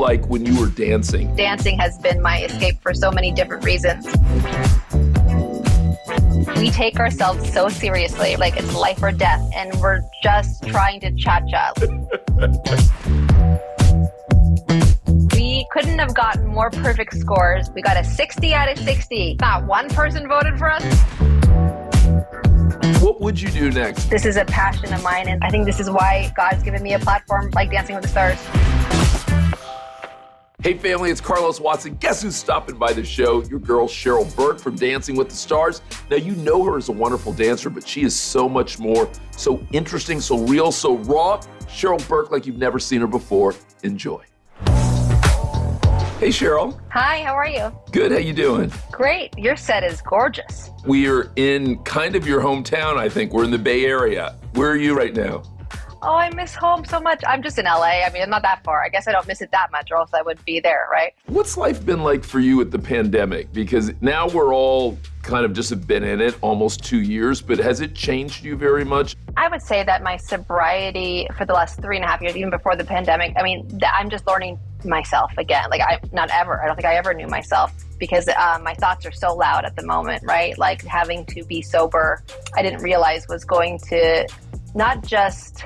like when you were dancing? Dancing has been my escape for so many different reasons. We take ourselves so seriously, like it's life or death, and we're just trying to cha-cha. We couldn't have gotten more perfect scores. We got a 60 out of 60. Not one person voted for us. What would you do next? This is a passion of mine, and I think this is why God's given me a platform like Dancing with the Stars. Hey family, it's Carlos Watson. Guess who's stopping by the show? Your girl Cheryl Burke from Dancing with the Stars. Now you know her as a wonderful dancer, but she is so much more, so interesting, so real, so raw. Cheryl Burke like you've never seen her before. Enjoy. Hey Cheryl. Hi, how are you? Good, how you doing? Great, your set is gorgeous. We are in kind of your hometown, I think. We're in the Bay Area. Where are you right now? Oh, I miss home so much. I'm just in LA. I mean, I'm not that far. I guess I don't miss it that much or else I would be there, right? What's life been like for you with the pandemic? Because now we're all kind of just have been in it almost 2 years, but has it changed you very much? I would say that my sobriety for the last 3.5 years, even before the pandemic, I mean, I'm just learning myself again. Like I don't think I ever knew myself because my thoughts are so loud at the moment, right? Like having to be sober, I didn't realize was going to not just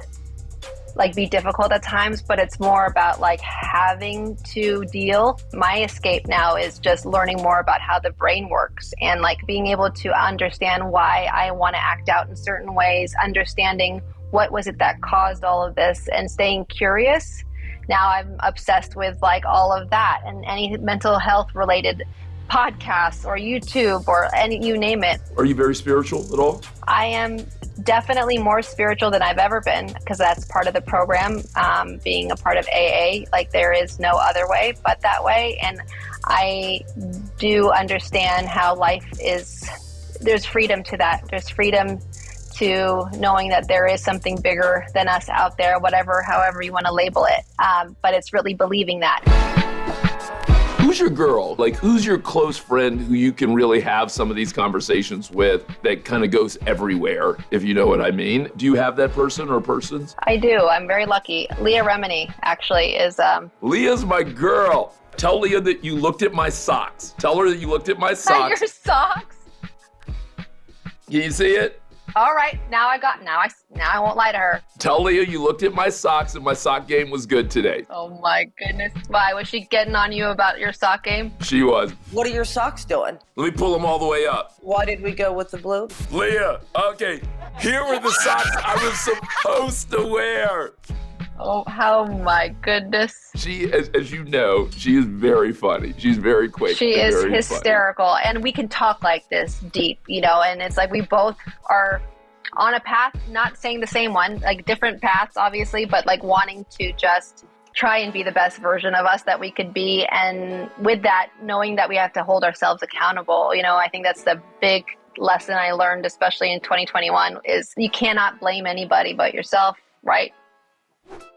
like be difficult at times, but it's more about like having to deal. My escape now is just learning more about how the brain works and like being able to understand why I want to act out in certain ways, understanding what was it that caused all of this and staying curious. Now I'm obsessed with like all of that and any mental health related podcasts or YouTube or any, you name it. Are you very spiritual at all? I am definitely more spiritual than I've ever been because that's part of the program, being a part of AA. Like there is no other way but that way. And I do understand how life is, there's freedom to that. There's freedom to knowing that there is something bigger than us out there, however you want to label it. But it's really believing that. Who's your girl? Like, who's your close friend who you can really have some of these conversations with that kind of goes everywhere, if you know what I mean? Do you have that person or persons? I do. I'm very lucky. Leah Remini, actually, is... Leah's my girl. Tell Leah that you looked at my socks. Tell her that you looked at my socks. Your socks? Can you see it? All right, now I won't lie to her. Tell Leah you looked at my socks and my sock game was good today. Oh my goodness. Why, was she getting on you about your sock game? She was. What are your socks doing? Let me pull them all the way up. Why did we go with the blue? Leah, okay, here were the socks I was supposed to wear. Oh my goodness. She, as you know, she is very funny. She's very quick. She is very hysterical. funny. And we can talk like this deep, and it's like we both are on a path, not saying the same one, like different paths, obviously, but like wanting to just try and be the best version of us that we could be. And with that, knowing that we have to hold ourselves accountable, I think that's the big lesson I learned, especially in 2021, is you cannot blame anybody but yourself, right?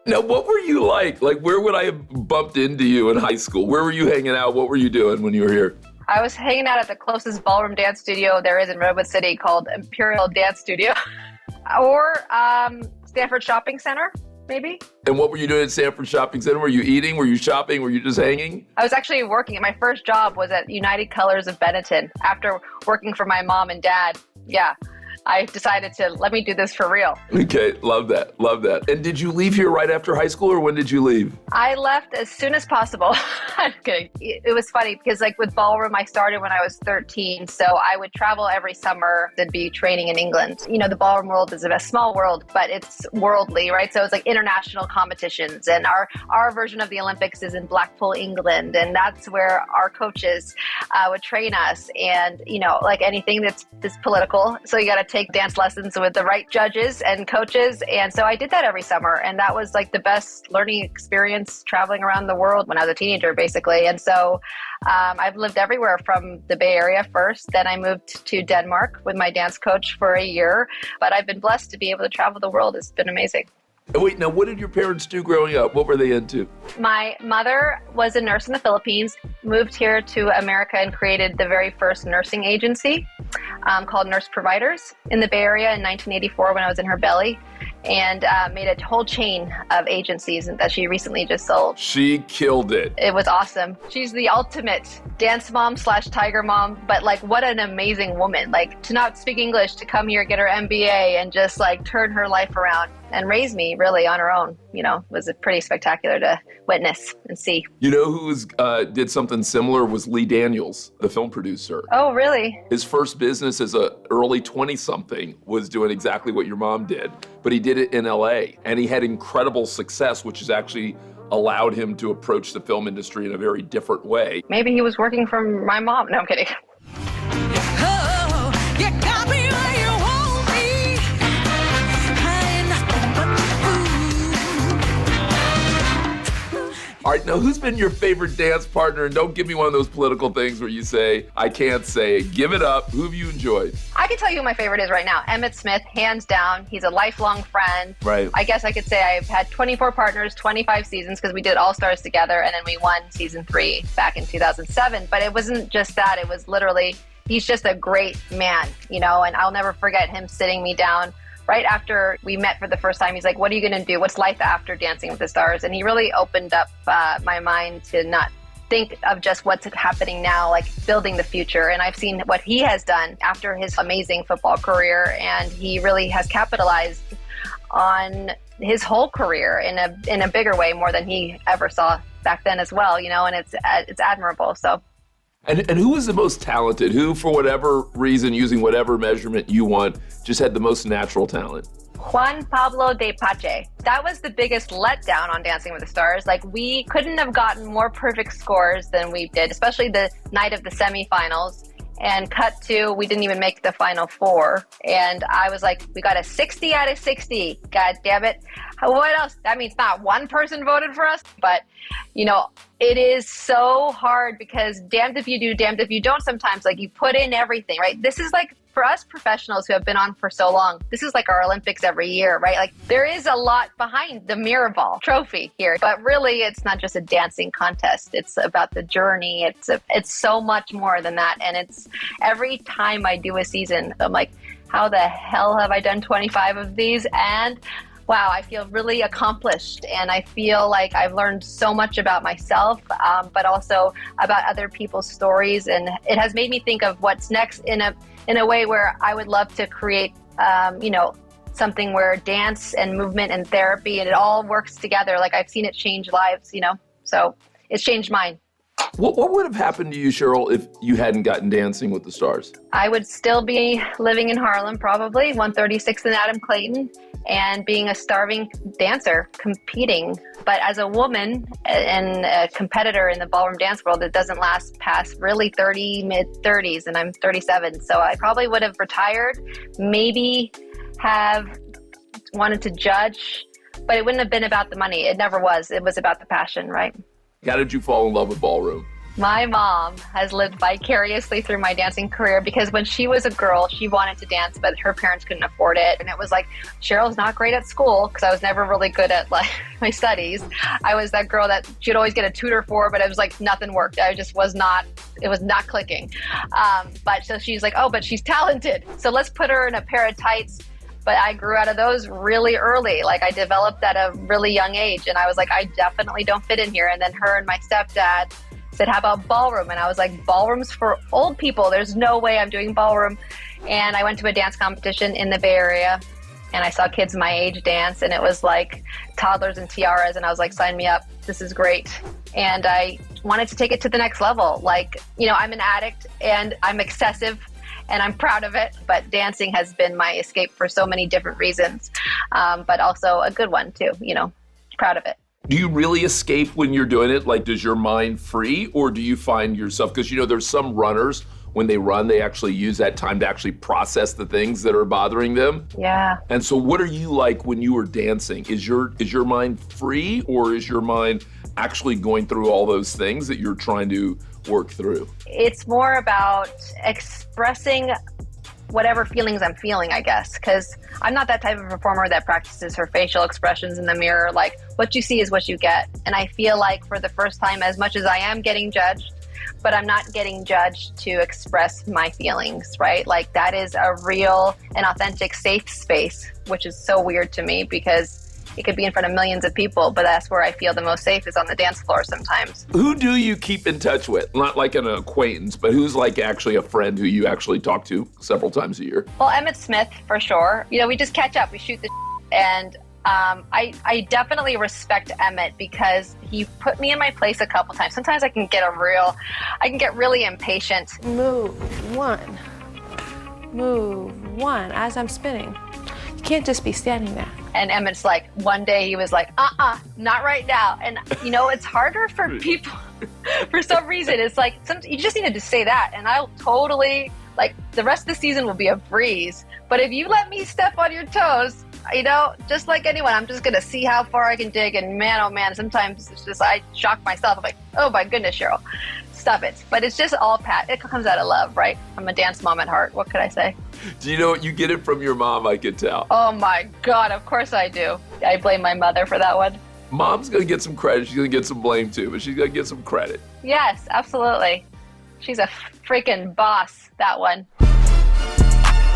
Now, what were you like? Like, where would I have bumped into you in high school? Where were you hanging out? What were you doing when you were here? I was hanging out at the closest ballroom dance studio there is in Redwood City called Imperial Dance Studio or Stanford Shopping Center, maybe. And what were you doing at Stanford Shopping Center? Were you eating? Were you shopping? Were you just hanging? I was actually working. My first job was at United Colors of Benetton after working for my mom and dad. Yeah. I decided to let me do this for real. Okay, love that, love that. And did you leave here right after high school or when did you leave? I left as soon as possible. I'm kidding. It was funny because like with ballroom, I started when I was 13. So I would travel every summer and be training in England. The ballroom world is a small world, but it's worldly, right? So it's like international competitions and our version of the Olympics is in Blackpool, England. And that's where our coaches would train us. And, like anything that's political. So you got to take dance lessons with the right judges and coaches. And so I did that every summer. And that was like the best learning experience traveling around the world when I was a teenager, basically. And so I've lived everywhere from the Bay Area first. Then I moved to Denmark with my dance coach for a year. But I've been blessed to be able to travel the world. It's been amazing. Wait, now what did your parents do growing up? What were they into? My mother was a nurse in the Philippines, moved here to America and created the very first nursing agency called Nurse Providers in the Bay Area in 1984 when I was in her belly. and made a whole chain of agencies that she recently just sold. She killed it. It was awesome. She's the ultimate dance mom / tiger mom, but like what an amazing woman. Like to not speak English, to come here, get her MBA and just like turn her life around and raise me really on her own, was pretty spectacular to witness and see. You know who did something similar was Lee Daniels, the film producer. Oh, really? His first business as a early 20-something was doing exactly what your mom did, but he did it in LA and he had incredible success, which has actually allowed him to approach the film industry in a very different way. Maybe he was working for my mom. No, I'm kidding. All right, now who's been your favorite dance partner? And don't give me one of those political things where you say, I can't say it. Give it up. Who have you enjoyed? I can tell you who my favorite is right now. Emmett Smith, hands down. He's a lifelong friend. Right. I guess I could say I've had 24 partners, 25 seasons, because we did All-Stars together, and then we won season 3 back in 2007. But it wasn't just that. It was literally, he's just a great man, and I'll never forget him sitting me down right after we met for the first time. He's like, what are you going to do? What's life after Dancing with the Stars? And he really opened up my mind to not think of just what's happening now, like building the future. And I've seen what he has done after his amazing football career. And he really has capitalized on his whole career in a bigger way, more than he ever saw back then as well, and it's admirable. So. And who was the most talented? Who, for whatever reason, using whatever measurement you want, just had the most natural talent? Juan Pablo de Pache. That was the biggest letdown on Dancing with the Stars. Like, we couldn't have gotten more perfect scores than we did, especially the night of the semifinals. And cut to, we didn't even make the final 4. And I was like, we got a 60 out of 60. God damn it. What else? That means not one person voted for us. But, it is so hard because damned if you do, damned if you don't sometimes. Like, you put in everything, right? This is like, for us professionals who have been on for so long, this is like our Olympics every year, right? Like, there is a lot behind the mirror ball trophy here, but really it's not just a dancing contest. It's about the journey. It's so much more than that. And it's every time I do a season, I'm like, how the hell have I done 25 of these? And wow, I feel really accomplished, and I feel like I've learned so much about myself, but also about other people's stories. And it has made me think of what's next in a way where I would love to create, something where dance and movement and therapy and it all works together. Like, I've seen it change lives, so it's changed mine. What would have happened to you, Cheryl, if you hadn't gotten Dancing with the Stars? I would still be living in Harlem, probably, 136th and Adam Clayton, and being a starving dancer, competing. But as a woman and a competitor in the ballroom dance world, it doesn't last past really mid-30s, and I'm 37. So I probably would have retired, maybe have wanted to judge, but it wouldn't have been about the money. It never was. It was about the passion, right? How did you fall in love with ballroom? My mom has lived vicariously through my dancing career because when she was a girl, she wanted to dance, but her parents couldn't afford it. And it was like, Cheryl's not great at school because I was never really good at like my studies. I was that girl that she'd always get a tutor for, but it was like nothing worked. It was not clicking. But so she's like, oh, but she's talented. So let's put her in a pair of tights. But I grew out of those really early. Like, I developed at a really young age, and I was like, I definitely don't fit in here. And then her and my stepdad said, how about ballroom? And I was like, ballroom's for old people. There's no way I'm doing ballroom. And I went to a dance competition in the Bay Area, and I saw kids my age dance, and it was like toddlers and tiaras. And I was like, sign me up. This is great. And I wanted to take it to the next level. Like, I'm an addict and I'm excessive, and I'm proud of it, but dancing has been my escape for so many different reasons, but also a good one too, proud of it. Do you really escape when you're doing it? Like, does your mind free, or do you find yourself, because there's some runners, when they run, they actually use that time to actually process the things that are bothering them. Yeah. And so what are you like when you are dancing? Is your mind free, or is your mind actually going through all those things that you're trying to work through? It's more about expressing whatever feelings I'm feeling, I guess, because I'm not that type of performer that practices her facial expressions in the mirror. Like, what you see is what you get. And I feel like for the first time, as much as I am getting judged, but I'm not getting judged to express my feelings, right? Like that is a real and authentic safe space, which is so weird to me because it could be in front of millions of people, but that's where I feel the most safe is on the dance floor sometimes. Who do you keep in touch with? Not like an acquaintance, but who's like actually a friend who you actually talk to several times a year? Well, Emmett Smith, for sure. You know, we just catch up, we shoot the and I definitely respect Emmett because he put me in my place a couple times. Sometimes I can get really impatient. Move one as I'm spinning. You can't just be standing there. And Emmett's like, one day he was like, not right now. And you know, it's harder for people for some reason. It's like, you just need to say that. And I'll totally, like, the rest of the season will be a breeze. But if you let me step on your toes, you know, just like anyone, I'm just going to see how far I can dig. And man, oh man, sometimes it's just, I shock myself. I'm like, oh my goodness, Cheryl, stop it. But it's just all it comes out of love, right? I'm a dance mom at heart. What could I say? Do you know what? You get it from your mom, I could tell. Oh my God, of course I do. I blame my mother for that one. Mom's going to get some credit. She's going to get some blame too, but she's going to get some credit. Yes, absolutely. She's a freaking boss, that one.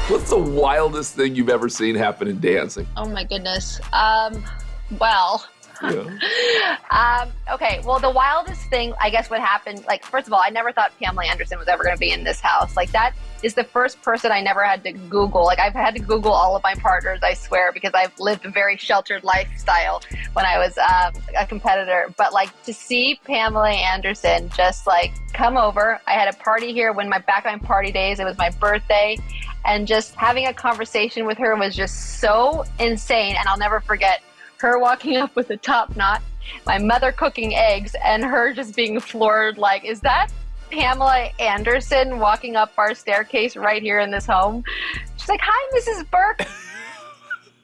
What's the wildest thing you've ever seen happen in dancing? Oh my goodness. Well, okay. Well, the wildest thing, I guess, what happened, like, first of all, I never thought Pamela Anderson was ever going to be in this house. Like, that is the first person I never had to Google. Like, I've had to Google all of my partners, I swear, because I've lived a very sheltered lifestyle when I was a competitor. But, like, to see Pamela Anderson just, like, come over. I had a party here back on party days. It was my birthday. And just having a conversation with her was just so insane. And I'll never forget her walking up with a top knot, my mother cooking eggs, and her just being floored like, is that Pamela Anderson walking up our staircase right here in this home? She's like, hi, Mrs. Burke.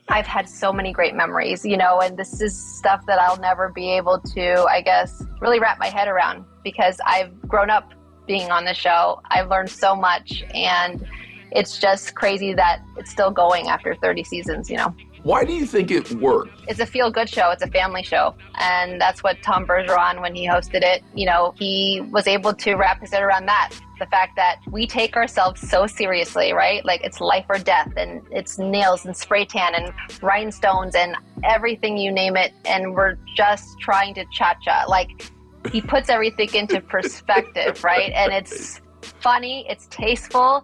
I've had so many great memories, you know, and this is stuff that I'll never be able to, I guess, really wrap my head around because I've grown up being on the show. I've learned so much, and it's just crazy that it's still going after 30 seasons, you know. Why do you think it worked? It's a feel-good show. It's a family show. And that's what Tom Bergeron, when he hosted it, you know, he was able to wrap his head around that. The fact that we take ourselves so seriously, right? Like, it's life or death, and it's nails and spray tan and rhinestones and everything, you name it. And we're just trying to cha-cha. Like, he puts everything into perspective, right? And it's funny, it's tasteful,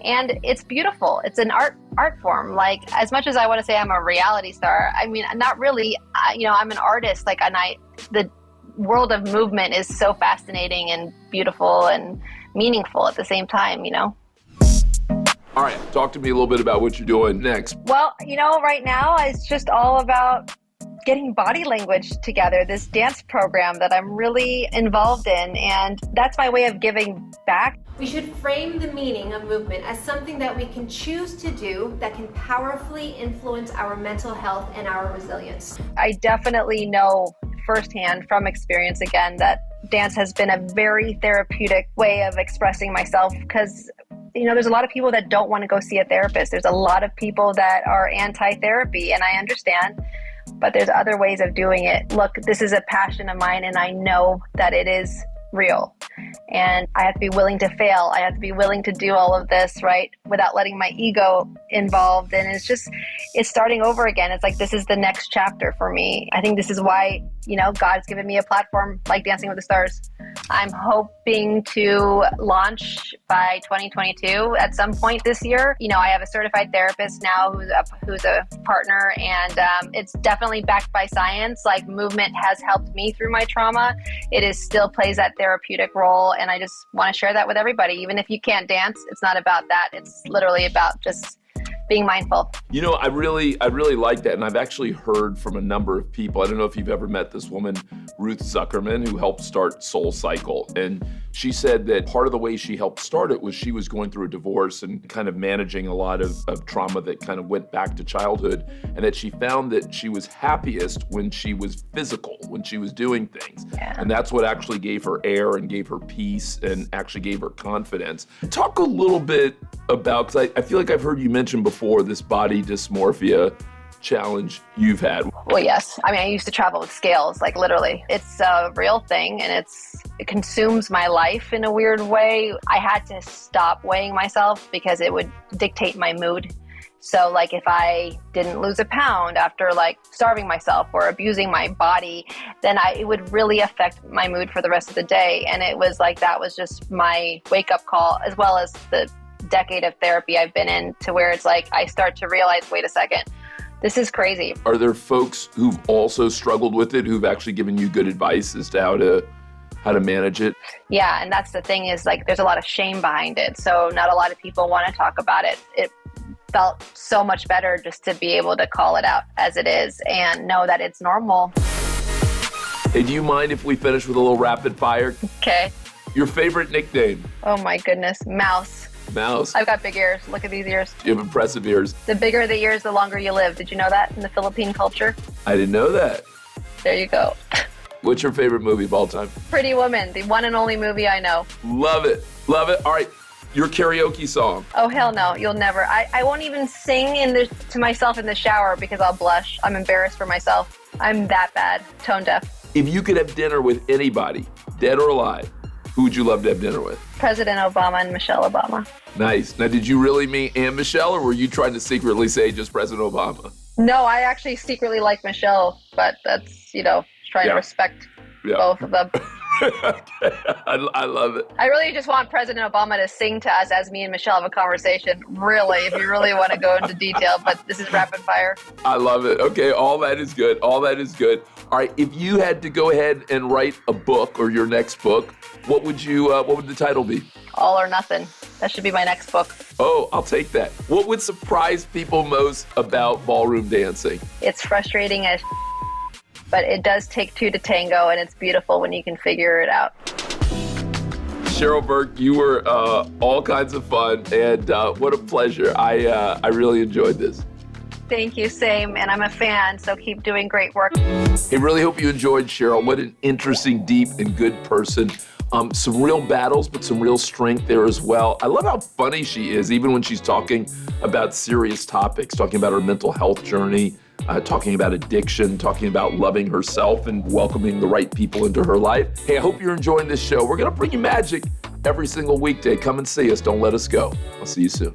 and it's beautiful. It's an art form. Like, as much as I want to say I'm a reality star, I mean, not really. You know, I'm an artist. Like, and the world of movement is so fascinating and beautiful and meaningful at the same time, you know? All right, talk to me a little bit about what you're doing next. Well, you know, right now it's just all about getting body language together, this dance program that I'm really involved in, and that's my way of giving back. We should frame the meaning of movement as something that we can choose to do that can powerfully influence our mental health and our resilience. I definitely know firsthand from experience again that dance has been a very therapeutic way of expressing myself because, you know, there's a lot of people that don't want to go see a therapist. There's a lot of people that are anti-therapy, and I understand, but there's other ways of doing it. Look, this is a passion of mine, and I know that it is real. And I have to be willing to fail. I have to be willing to do all of this, right, without letting my ego involved. And it's starting over again. It's like, this is the next chapter for me. I think this is why, you know, God's given me a platform like Dancing with the Stars. I'm hoping to launch by 2022 at some point this year. You know, I have a certified therapist now who's a partner, and it's definitely backed by science. Like, movement has helped me through my trauma. It still plays that therapeutic role, and I just want to share that with everybody. Even if you can't dance, it's not about that. It's literally about just being mindful. You know, I really like that. And I've actually heard from a number of people. I don't know if you've ever met this woman, Ruth Zuckerman, who helped start Soul Cycle. And she said that part of the way she helped start it was she was going through a divorce and kind of managing a lot of trauma that kind of went back to childhood. And that she found that she was happiest when she was physical, when she was doing things. Yeah. And that's what actually gave her air and gave her peace and actually gave her confidence. Talk a little bit about, because I feel like I've heard you mention before this body dysmorphia challenge you've had? Well, yes. I mean, I used to travel with scales, like literally. It's a real thing, and it consumes my life in a weird way. I had to stop weighing myself because it would dictate my mood. So like if I didn't lose a pound after like starving myself or abusing my body, then it would really affect my mood for the rest of the day. And it was like, that was just my wake up call, as well as the decade of therapy I've been in, to where it's like, I start to realize, wait a second, this is crazy. Are there folks who've also struggled with it, who've actually given you good advice as to how to manage it? Yeah. And that's the thing, is like, there's a lot of shame behind it. So not a lot of people want to talk about it. It felt so much better just to be able to call it out as it is and know that it's normal. Hey, do you mind if we finish with a little rapid fire? Okay. Your favorite nickname? Oh my goodness. Mouse. Mouse. I've got big ears. Look at these ears. You have impressive ears. The bigger the ears, the longer you live. Did you know that in the Philippine culture? I didn't know that. There you go. What's your favorite movie of all time? Pretty Woman, the one and only movie I know. Love it. Love it. All right. Your karaoke song. Oh, hell no. You'll never. I won't even sing to myself in the shower because I'll blush. I'm embarrassed for myself. I'm that bad. Tone deaf. If you could have dinner with anybody, dead or alive, who would you love to have dinner with? President Obama and Michelle Obama. Nice. Now, did you really mean and Michelle, or were you trying to secretly say just President Obama? No, I actually secretly like Michelle, but that's, trying to respect both of them. Okay. I love it. I really just want President Obama to sing to us as me and Michelle have a conversation, really, if you really want to go into detail, but this is rapid fire. I love it. Okay, all that is good. All that is good. All right, if you had to go ahead and write a book or your next book, what would the title be? All or Nothing. That should be my next book. Oh, I'll take that. What would surprise people most about ballroom dancing? It's frustrating as but it does take two to tango, and it's beautiful when you can figure it out. Cheryl Burke, you were all kinds of fun, and what a pleasure. I really enjoyed this. Thank you, same, and I'm a fan, so keep doing great work. Hey, really hope you enjoyed Cheryl. What an interesting, deep, and good person. Some real battles, but some real strength there as well. I love how funny she is, even when she's talking about serious topics, talking about her mental health journey, talking about addiction, talking about loving herself and welcoming the right people into her life. Hey, I hope you're enjoying this show. We're going to bring you magic every single weekday. Come and see us. Don't let us go. I'll see you soon.